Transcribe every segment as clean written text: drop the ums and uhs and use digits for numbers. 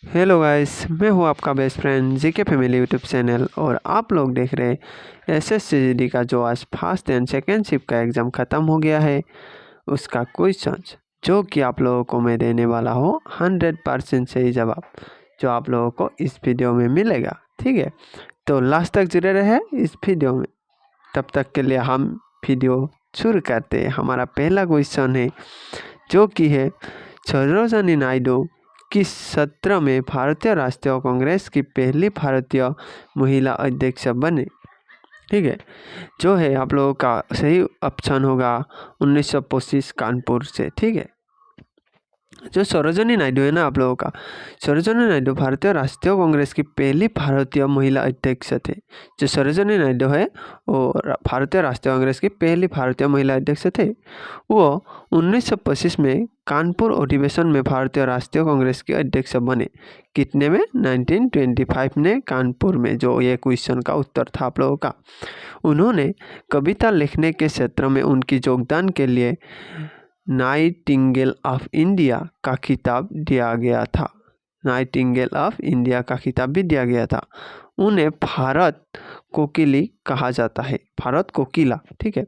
Hello guys, मैं हूँ आपका best friend GK family YouTube channel और आप लोग देख रहे हैं एसएससीजीडी का जो आज फर्स्ट एंड सेकेंड शिफ्ट का एग्ज़ाम ख़त्म हो गया है उसका क्वेश्चन जो कि आप लोगों को मैं देने वाला हूँ 100% सही जवाब जो आप लोगों को इस वीडियो में मिलेगा। ठीक है, तो लास्ट तक जुड़े रहे इस वीडियो में। तब तक के लिए हम वीडियो शुरू करते हैं। हमारा पहला क्वेश्चन है जो कि है सरोजिनी नायडू किस सत्र में भारतीय राष्ट्रीय कांग्रेस की पहली भारतीय महिला अध्यक्ष बने। ठीक है, जो है आप लोगों का सही ऑप्शन होगा 1925 कानपुर से। ठीक है, जो सरोजिनी नायडू है ना आप लोगों का, सरोजिनी नायडू भारतीय राष्ट्रीय कांग्रेस की पहली भारतीय महिला अध्यक्ष थे। जो सरोजिनी नायडू है वो भारतीय राष्ट्रीय कांग्रेस की पहली भारतीय महिला अध्यक्ष थे। वो 1925 में कानपुर अधिवेशन में भारतीय राष्ट्रीय कांग्रेस के अध्यक्ष बने। कितने में? 1925 में कानपुर में। जो ये क्वेश्चन का उत्तर था आप लोगों का। उन्होंने कविता लिखने के क्षेत्र में उनकी योगदान के लिए नाइटिंगेल ऑफ इंडिया का खिताब दिया गया था। नाइटिंगेल ऑफ इंडिया का खिताब भी दिया गया था। उन्हें भारत कोकिली कहा जाता है, भारत कोकिला। ठीक है,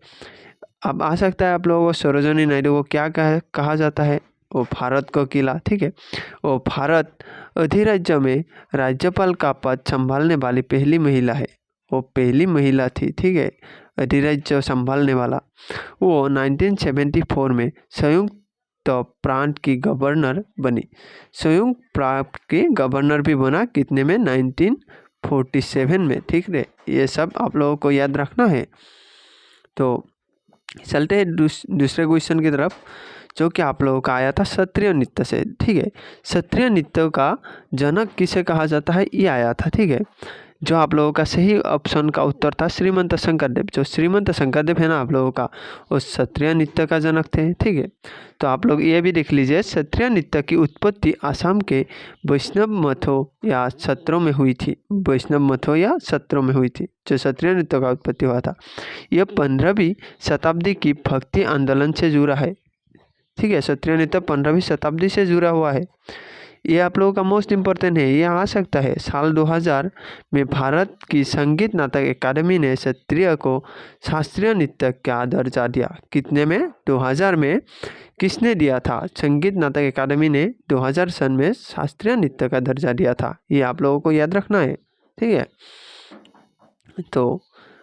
अब आ सकता है आप लोगों को सरोजिनी नायडू को क्या कहा जाता है? वो भारत कोकिला। ठीक है, वो भारत अधिराज्य में राज्यपाल का पद संभालने वाली पहली महिला है। वो पहली महिला थी। ठीक है, अधिराज्य संभालने वाला। वो 1974 में संयुक्त प्रांत की गवर्नर बनी। संयुक्त प्रांत की गवर्नर भी बना। कितने में? 1947 में। ठीक है, ये सब आप लोगों को याद रखना है। तो चलते हैं दूसरे क्वेश्चन की तरफ जो कि आप लोगों का आया था क्षत्रिय नृत्य से। ठीक है, क्षत्रिय नृत्य का जनक किसे कहा जाता है, ये आया था। ठीक है, जो आप लोगों का सही ऑप्शन का उत्तर था श्रीमंत शंकरदेव। जो श्रीमंत शंकरदेव है ना आप लोगों का, वो क्षत्रिय नृत्य का जनक थे। ठीक है, तो आप लोग ये भी देख लीजिए क्षत्रिय नृत्य की उत्पत्ति आसाम के वैष्णव मठों या सत्रों में हुई थी। वैष्णव मठों या सत्रों में हुई थी जो क्षत्रिय नृत्य का उत्पत्ति हुआ था। यह 15वीं शताब्दी की भक्ति आंदोलन से जुड़ा है। ठीक है, क्षत्रिय नृत्य 15वीं शताब्दी से जुड़ा हुआ है। ये आप लोगों का मोस्ट इम्पोर्टेंट है, ये आ सकता है। साल 2000 में भारत की संगीत नाटक अकादमी ने क्षत्रिय को शास्त्रीय नृत्य का दर्जा दिया। कितने में? 2000 में। किसने दिया था? संगीत नाटक अकादमी ने 2000 सन में शास्त्रीय नृत्य का दर्जा दिया था। ये आप लोगों को याद रखना है। ठीक है, तो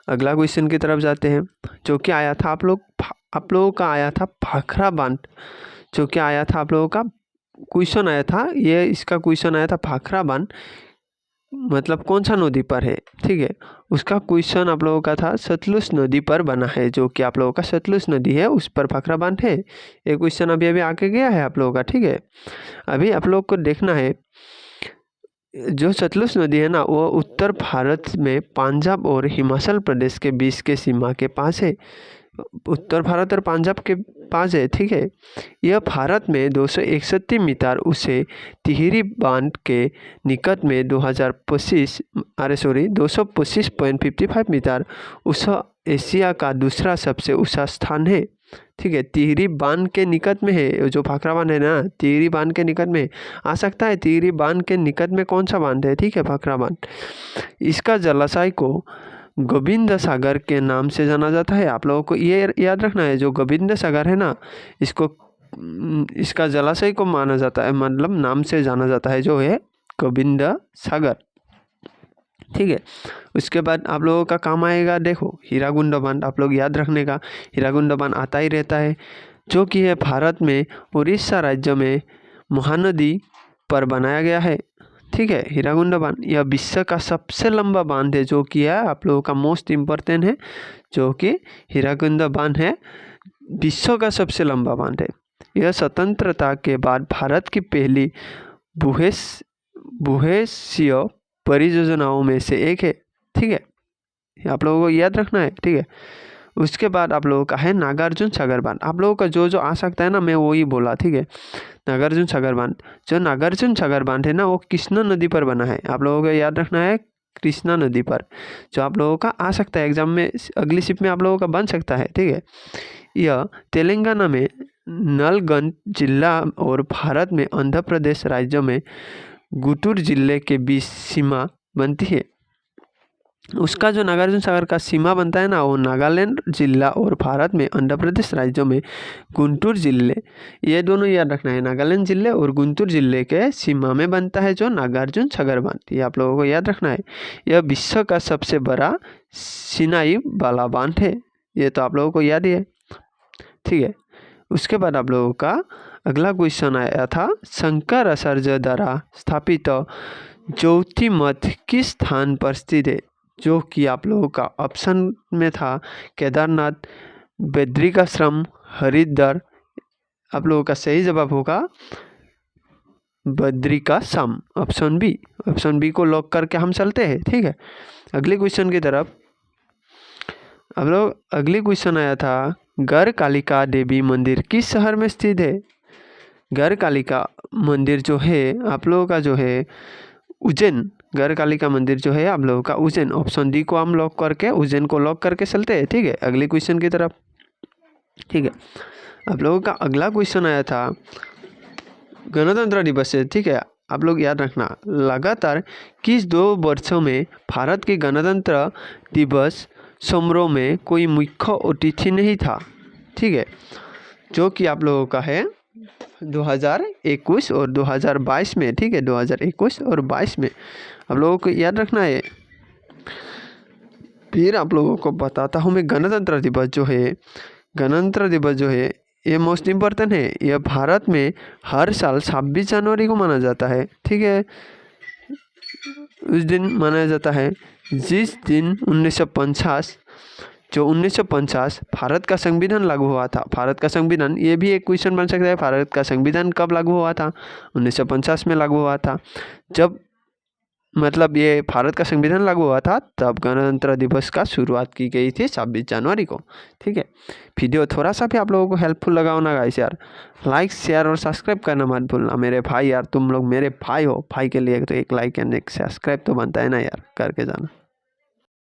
अगला क्वेश्चन की तरफ जाते हैं जो कि आया था आप लोगों का आया था भाखड़ा बांध। जो कि आया था आप लोगों का क्वेश्चन आया था, ये इसका क्वेश्चन आया था भाखड़ा बांध मतलब कौन सा नदी पर है। ठीक है, उसका क्वेश्चन आप लोगों का था सतलुज नदी पर बना है। जो कि आप लोगों का सतलुज नदी है उस पर भाखड़ा बांध है। ये क्वेश्चन अभी आके गया है आप लोगों का। ठीक है, अभी आप लोग को देखना है जो सतलुज नदी है ना वो उत्तर भारत में पंजाब और हिमाचल प्रदेश के बीच के सीमा के पास है। उत्तर भारत और पंजाब के पास है। ठीक है, यह भारत में 261 मीटर उसे तिहरी बांध के निकट में 225.55 मीटर ऊंचा एशिया का दूसरा सबसे ऊंचा स्थान है। ठीक है, तिहरी बांध के निकट में है। जो भाखड़ा बांध है ना तिहरी बांध के निकट में आ सकता है। तिहरी बांध के निकट में कौन सा बांध है? ठीक है, भाखड़ा बांध। इसका जलाशय को गोविंद सागर के नाम से जाना जाता है। आप लोगों को ये याद रखना है, जो गोविंद सागर है ना इसका जलाशय को माना जाता है, मतलब नाम से जाना जाता है जो है गोविंद सागर। ठीक है, उसके बाद आप लोगों का काम आएगा देखो हीराकुंड बांध। आप लोग याद रखने का, हीराकुंड बांध आता ही रहता है जो कि है भारत में उड़ीसा राज्य में महानदी पर बनाया गया है। ठीक है, हीराकुंड बांध यह विश्व का सबसे लंबा बांध है जो कि है आप लोगों का मोस्ट इम्पोर्टेंट है। जो कि हीराकुंड बांध है विश्व का सबसे लंबा बांध है। यह स्वतंत्रता के बाद भारत की पहली भूहेसीय परियोजनाओं में से एक है। ठीक है, आप लोगों को याद रखना है। ठीक है, उसके बाद आप लोगों का है नागार्जुन सागर बांध। आप लोगों का जो आ सकता है ना मैं वही बोला। ठीक है, नागार्जुन सागर बांध। जो नागार्जुन सागर बांध है ना वो कृष्णा नदी पर बना है। आप लोगों को याद रखना है कृष्णा नदी पर। जो आप लोगों का आ सकता है एग्जाम में, अगली शिफ्ट में आप लोगों का बन सकता है। ठीक है, यह तेलंगाना में नलगंज जिला और भारत में आंध्र प्रदेश राज्य में गुंटूर जिले के बीच सीमा बनती है। उसका जो नागार्जुन सागर का सीमा बनता है ना, वो नागालैंड जिला और भारत में आंध्र प्रदेश राज्यों में गुंटूर जिले, ये दोनों याद रखना है, नागालैंड जिले और गुंटूर जिले के सीमा में बनता है जो नागार्जुन सागर बांध, ये आप लोगों को याद रखना है। यह विश्व का सबसे बड़ा सिनाई वाला बांध है, ये तो आप लोगों को याद ही है, ठीक है। उसके बाद आप लोगों का अगला क्वेश्चन आया था, शंकराचार्य द्वारा स्थापित ज्योतिर्मठ किस स्थान पर स्थित है, जो कि आप लोगों का ऑप्शन में था केदारनाथ, बद्रिकाश्रम, हरिद्वार। आप लोगों का सही जवाब होगा Badrikashram, option B. Option B को लॉक करके हम चलते हैं, ठीक है। अगले क्वेश्चन की तरफ अब लोग, अगली क्वेश्चन आया था, गढ़ कालिका देवी मंदिर किस शहर में स्थित है। गढ़ कालिका मंदिर जो है आप लोगों का जो है उज्जैन, गढ़ कालिका मंदिर जो है आप लोगों का उज्जैन, ऑप्शन डी को हम लॉक करके उज्जैन को लॉक करके चलते हैं, ठीक है। अगले क्वेश्चन की तरफ, ठीक है। आप लोगों का अगला क्वेश्चन आया था गणतंत्र दिवस से, ठीक है। आप लोग याद रखना, लगातार किस 2 वर्षों में भारत के गणतंत्र दिवस समारोह में कोई मुख्य अतिथि नहीं था, ठीक है, जो कि आप लोगों का है 2021 और 2022 में, ठीक है। 2021 और 22 में आप लोगों को याद रखना है। फिर आप लोगों को बताता हूँ मैं, गणतंत्र दिवस जो है, गणतंत्र दिवस जो है ये मोस्ट इम्पोर्टेंट है। यह भारत में हर साल 26 जनवरी को माना जाता है, ठीक है। उस दिन मनाया जाता है जिस दिन 1950 भारत का संविधान लागू हुआ था। भारत का संविधान, ये भी एक क्वेश्चन बन सकता है, भारत का संविधान कब लागू हुआ था। 1950 में लागू हुआ था। जब मतलब ये भारत का संविधान लागू हुआ था तब गणतंत्र दिवस का शुरुआत की गई थी 26 जनवरी को, ठीक है। वीडियो थोड़ा सा भी आप लोगों को हेल्पफुल लगा होना गाइस यार, लाइक शेयर और सब्सक्राइब करना मत भूलना मेरे भाई यार, तुम लोग मेरे भाई हो, भाई के लिए तो एक लाइक एंड एक सब्सक्राइब तो बनता है ना यार, करके जाना।